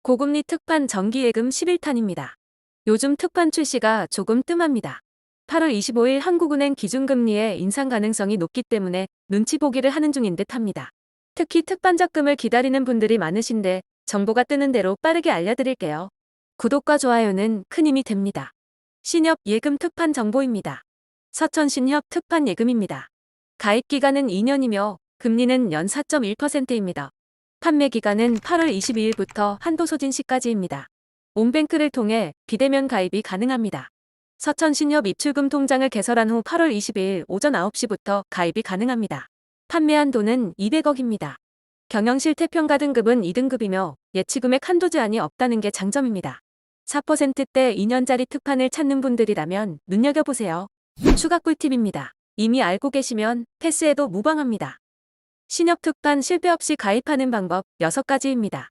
고금리 특판 정기예금 11탄입니다. 요즘 특판 출시가 조금 뜸합니다. 8월 25일 한국은행 기준금리의 인상 가능성이 높기 때문에 눈치 보기를 하는 중인 듯합니다. 특히 특판 적금을 기다리는 분들이 많으신데 정보가 뜨는 대로 빠르게 알려드릴게요. 구독과 좋아요는 큰 힘이 됩니다. 신협 예금 특판 정보입니다. 서천신협 특판 예금입니다. 가입 기간은 2년이며 금리는 연 4.1%입니다. 판매 기간은 8월 22일부터 한도 소진 시까지입니다. 온뱅크를 통해 비대면 가입이 가능합니다. 서천신협 입출금 통장을 개설한 후 8월 22일 오전 9시부터 가입이 가능합니다. 판매 한도는 200억입니다. 경영실태평가 등급은 2등급이며 예치금액 한도 제한이 없다는 게 장점입니다. 4%대 2년짜리 특판을 찾는 분들이라면 눈여겨보세요. 추가 꿀팁입니다. 이미 알고 계시면 패스해도 무방합니다. 신협 특판 실패 없이 가입하는 방법 6가지입니다.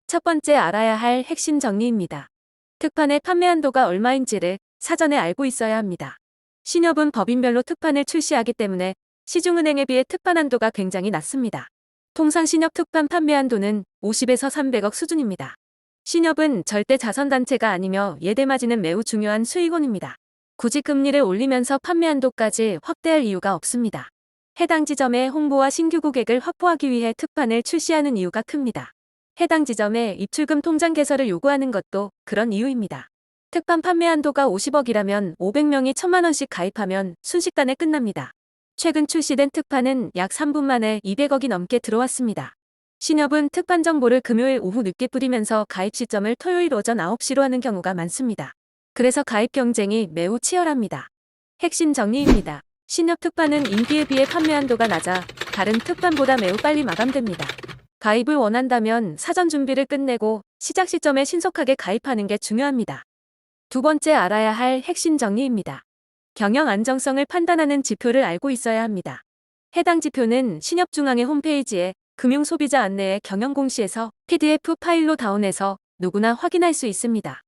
첫 번째 알아야 할 핵심 정리입니다. 특판의 판매 한도가 얼마인지를 사전에 알고 있어야 합니다. 신협은 법인별로 특판을 출시하기 때문에 시중은행에 비해 특판 한도가 굉장히 낮습니다. 통상 신협 특판 판매 한도는 50에서 300억 수준입니다. 신협은 절대 자선단체가 아니며 예대마진은 매우 중요한 수익원입니다. 굳이 금리를 올리면서 판매 한도까지 확대할 이유가 없습니다. 해당 지점의 홍보와 신규 고객을 확보하기 위해 특판을 출시하는 이유가 큽니다. 해당 지점에 입출금 통장 개설을 요구하는 것도 그런 이유입니다. 특판 판매 한도가 50억이라면 500명이 1000만 원씩 가입하면 순식간에 끝납니다. 최근 출시된 특판은 약 3분 만에 200억이 넘게 들어왔습니다. 신협은 특판 정보를 금요일 오후 늦게 뿌리면서 가입 시점을 토요일 오전 9시로 하는 경우가 많습니다. 그래서 가입 경쟁이 매우 치열합니다. 핵심 정리입니다. 신협 특판은 인기에 비해 판매 한도가 낮아 다른 특판보다 매우 빨리 마감됩니다. 가입을 원한다면 사전 준비를 끝내고 시작 시점에 신속하게 가입하는 게 중요합니다. 두 번째 알아야 할 핵심 정리입니다. 경영 안정성을 판단하는 지표를 알고 있어야 합니다. 해당 지표는 신협중앙의 홈페이지에 금융소비자 안내의 경영공시에서 PDF 파일로 다운해서 누구나 확인할 수 있습니다.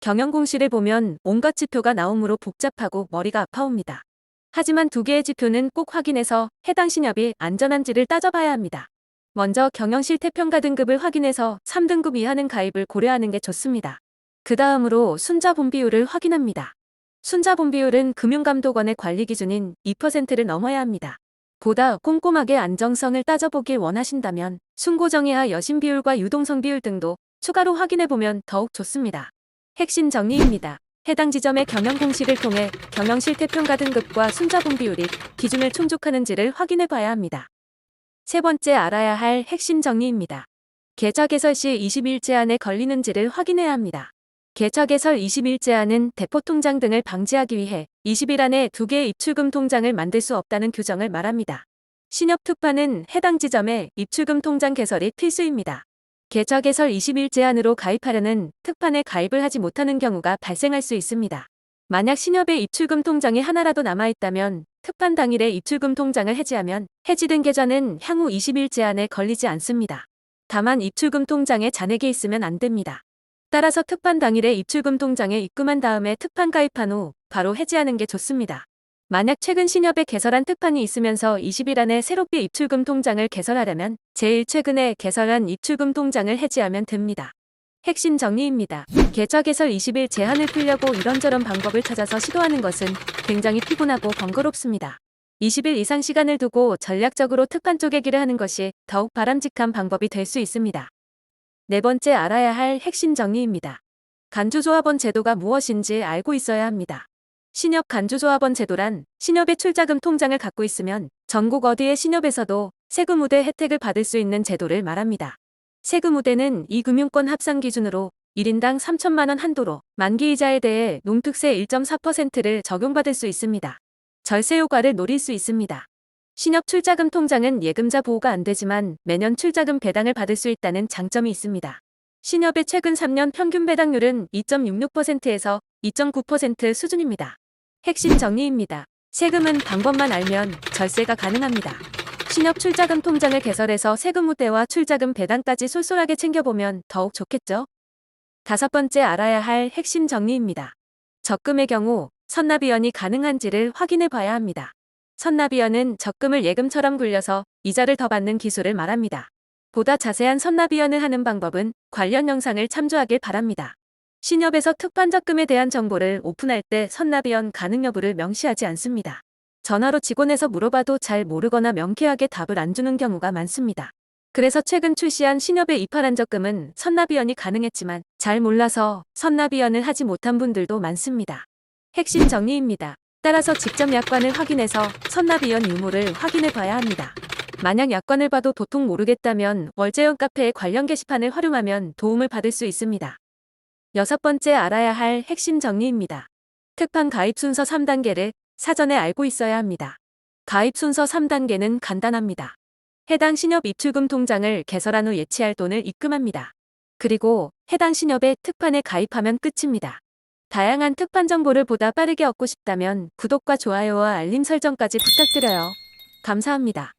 경영공시를 보면 온갖 지표가 나오므로 복잡하고 머리가 아파옵니다. 하지만 두 개의 지표는 꼭 확인해서 해당 신협이 안전한지를 따져봐야 합니다. 먼저 경영실태평가 등급을 확인해서 3등급 이하는 가입을 고려하는 게 좋습니다. 그 다음으로 순자본 비율을 확인합니다. 순자본 비율은 금융감독원의 관리 기준인 2%를 넘어야 합니다. 보다 꼼꼼하게 안정성을 따져보길 원하신다면 순고정예하 여신 비율과 유동성 비율 등도 추가로 확인해보면 더욱 좋습니다. 핵심 정리입니다. 해당 지점의 경영 공시를 통해 경영실태평가 등급과 순자본 비율이 기준을 충족하는지를 확인해 봐야 합니다. 세 번째 알아야 할 핵심 정리입니다. 계좌 개설 시 20일째 안에 걸리는지를 확인해야 합니다. 계좌 개설 20일째 안은 대포 통장 등을 방지하기 위해 20일 안에 2개의 입출금 통장을 만들 수 없다는 규정을 말합니다. 신협 특판은 해당 지점에 입출금 통장 개설이 필수입니다. 계좌 개설 20일째 안으로 가입하려는 특판에 가입을 하지 못하는 경우가 발생할 수 있습니다. 만약 신협의 입출금 통장이 하나라도 남아있다면 특판 당일에 입출금 통장을 해지하면 해지된 계좌는 향후 20일째 안에 걸리지 않습니다. 다만 입출금 통장에 잔액이 있으면 안 됩니다. 따라서 특판 당일에 입출금 통장에 입금한 다음에 특판 가입한 후 바로 해지하는 게 좋습니다. 만약 최근 신협에 개설한 특판이 있으면서 20일 안에 새롭게 입출금 통장을 개설하려면 제일 최근에 개설한 입출금 통장을 해지하면 됩니다. 핵심 정리입니다. 계좌 개설 20일 제한을 풀려고 이런저런 방법을 찾아서 시도하는 것은 굉장히 피곤하고 번거롭습니다. 20일 이상 시간을 두고 전략적으로 특판 쪼개기를 하는 것이 더욱 바람직한 방법이 될 수 있습니다. 네 번째 알아야 할 핵심 정리입니다. 간주조합원 제도가 무엇인지 알고 있어야 합니다. 신협 간주조합원 제도란 신협의 출자금 통장을 갖고 있으면 전국 어디의 신협에서도 세금 우대 혜택을 받을 수 있는 제도를 말합니다. 세금 우대는 이 금융권 합산 기준으로 1인당 3천만 원 한도로 만기 이자에 대해 농특세 1.4%를 적용받을 수 있습니다. 절세 효과를 노릴 수 있습니다. 신협 출자금 통장은 예금자 보호가 안 되지만 매년 출자금 배당을 받을 수 있다는 장점이 있습니다. 신협의 최근 3년 평균 배당률은 2.66%에서 2.9% 수준입니다. 핵심 정리입니다. 세금은 방법만 알면 절세가 가능합니다. 신협 출자금 통장을 개설해서 세금 우대와 출자금 배당까지 쏠쏠하게 챙겨보면 더욱 좋겠죠? 다섯 번째 알아야 할 핵심 정리입니다. 적금의 경우 선납이연이 가능한지를 확인해 봐야 합니다. 선납이연은 적금을 예금처럼 굴려서 이자를 더 받는 기술을 말합니다. 보다 자세한 선납위원을 하는 방법은 관련 영상을 참조하길 바랍니다. 신협에서 특판적금에 대한 정보를 오픈할 때 선납위원 가능 여부를 명시하지 않습니다. 전화로 직원에서 물어봐도 잘 모르거나 명쾌하게 답을 안 주는 경우가 많습니다. 그래서 최근 출시한 신협의 이파란 적금은 선납위원이 가능했지만 잘 몰라서 선납위원을 하지 못한 분들도 많습니다. 핵심 정리입니다. 따라서 직접 약관을 확인해서 선납위원 유무를 확인해 봐야 합니다. 만약 약관을 봐도 도통 모르겠다면 월재원 카페의 관련 게시판을 활용하면 도움을 받을 수 있습니다. 6번째 알아야 할 핵심 정리입니다. 특판 가입 순서 3단계를 사전에 알고 있어야 합니다. 가입 순서 3단계는 간단합니다. 해당 신협 입출금 통장을 개설한 후 예치할 돈을 입금합니다. 그리고 해당 신협의 특판에 가입하면 끝입니다. 다양한 특판 정보를 보다 빠르게 얻고 싶다면 구독과 좋아요와 알림 설정까지 부탁드려요. 감사합니다.